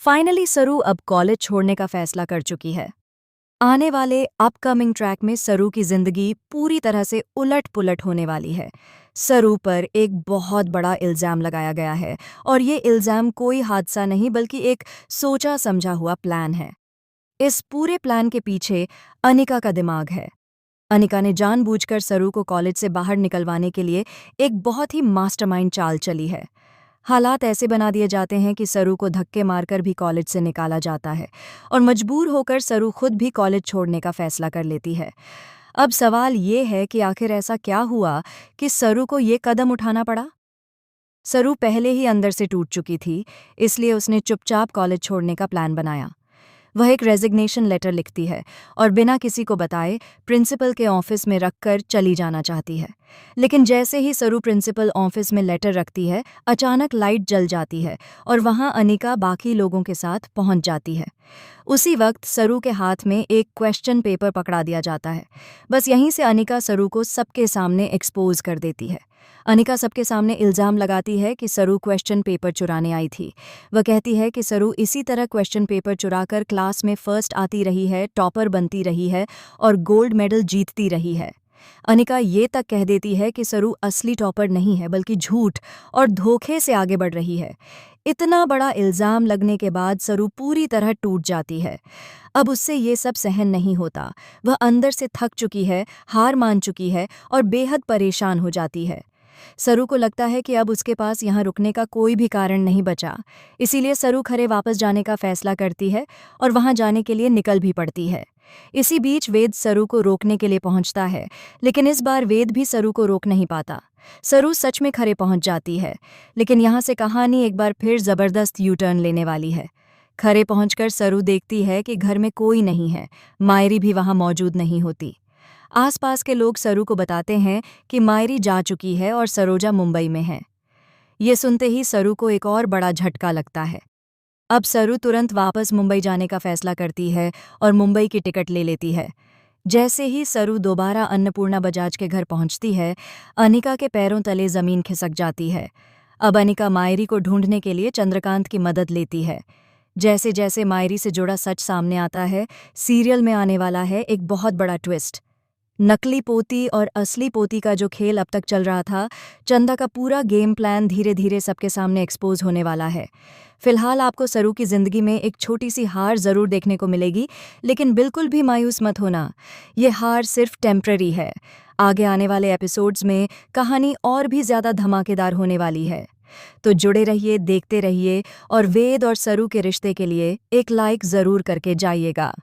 Finally सरू अब college छोड़ने का फैसला कर चुकी है। आने वाले अपकमिंग ट्रैक में सरू की जिंदगी पूरी तरह से उलट-पुलट होने वाली है। सरू पर एक बहुत बड़ा इल्ज़ाम लगाया गया है और ये इल्ज़ाम कोई हादसा नहीं बल्कि एक सोचा-समझा हुआ प्लान है। इस पूरे प्लान के पीछे अनिका का दिमाग है। अनिका ने जानबूझकर सरू को कॉलेज से बाहर निकलवाने के लिए एक बहुत ही मास्टरमाइंड चाल चली है। हालात ऐसे बना दिए जाते हैं कि सरू को धक्के मारकर भी कॉलेज से निकाला जाता है और मजबूर होकर सरू खुद भी कॉलेज छोड़ने का फैसला कर लेती है। अब सवाल ये है कि आखिर ऐसा क्या हुआ कि सरू को ये कदम उठाना पड़ा? सरू पहले ही अंदर से टूट चुकी थी, इसलिए उसने चुपचाप कॉलेज छोड़ने का प्लान बनाया। वह एक रेजिग्नेशन लेटर लिखती है और बिना किसी को बताए प्रिंसिपल के ऑफिस में रखकर चली जाना चाहती है। लेकिन जैसे ही सरू प्रिंसिपल ऑफिस में लेटर रखती है, अचानक लाइट जल जाती है और वहां अनिका बाकी लोगों के साथ पहुंच जाती है। उसी वक्त सरू के हाथ में एक क्वेश्चन पेपर पकड़ा दिया जाता है। बस यहीं से अनिका सरू को सबके सामने एक्सपोज कर देती है। अनिका सबके सामने इल्ज़ाम लगाती है कि सरू क्वेश्चन पेपर चुराने आई थी। वह कहती है कि सरू इसी तरह क्वेश्चन पेपर चुराकर क्लास में फर्स्ट आती रही है, टॉपर बनती रही है और गोल्ड मेडल जीतती रही है। अनिका ये तक कह देती है कि सरू असली टॉपर नहीं है बल्कि झूठ और धोखे से आगे बढ़ रही है। इतना बड़ा इल्ज़ाम लगने के बाद सरू पूरी तरह टूट जाती है। अब उससे ये सब सहन नहीं होता। वह अंदर से थक चुकी है, हार मान चुकी है और बेहद परेशान हो जाती है। सरू को लगता है कि अब उसके पास यहाँ रुकने का कोई भी कारण नहीं बचा। इसीलिए सरू खरे वापस जाने का फैसला करती है और वहाँ जाने के लिए निकल भी पड़ती है। इसी बीच वेद सरू को रोकने के लिए पहुंचता है, लेकिन इस बार वेद भी सरू को रोक नहीं पाता। सरू सच में खरे पहुंच जाती है, लेकिन यहाँ से कहानी एक बार फिर जबरदस्त यू टर्न लेने वाली है। खरे पहुंचकर सरू देखती है कि घर में कोई नहीं है, मायरी भी वहाँ मौजूद नहीं होती। आसपास के लोग सरू को बताते हैं कि मायरी जा चुकी है और सरोजा मुंबई में है। ये सुनते ही सरू को एक और बड़ा झटका लगता है। अब सरू तुरंत वापस मुंबई जाने का फैसला करती है और मुंबई की टिकट ले लेती है। जैसे ही सरू दोबारा अन्नपूर्णा बजाज के घर पहुंचती है, अनिका के पैरों तले जमीन खिसक जाती है। अब अनिका मायरी को ढूंढने के लिए चंद्रकांत की मदद लेती है। जैसे जैसे मायरी से जुड़ा सच सामने आता है, सीरियल में आने वाला है एक बहुत बड़ा ट्विस्ट। नकली पोती और असली पोती का जो खेल अब तक चल रहा था, चंदा का पूरा गेम प्लान धीरे धीरे सबके सामने एक्सपोज होने वाला है। फिलहाल आपको सरू की जिंदगी में एक छोटी सी हार जरूर देखने को मिलेगी, लेकिन बिल्कुल भी मायूस मत होना। ये हार सिर्फ टेम्पररी है। आगे आने वाले एपिसोड्स में कहानी और भी ज्यादा धमाकेदार होने वाली है। तो जुड़े रहिए, देखते रहिए और वेद और सरू के रिश्ते के लिए एक लाइक जरूर करके जाइएगा।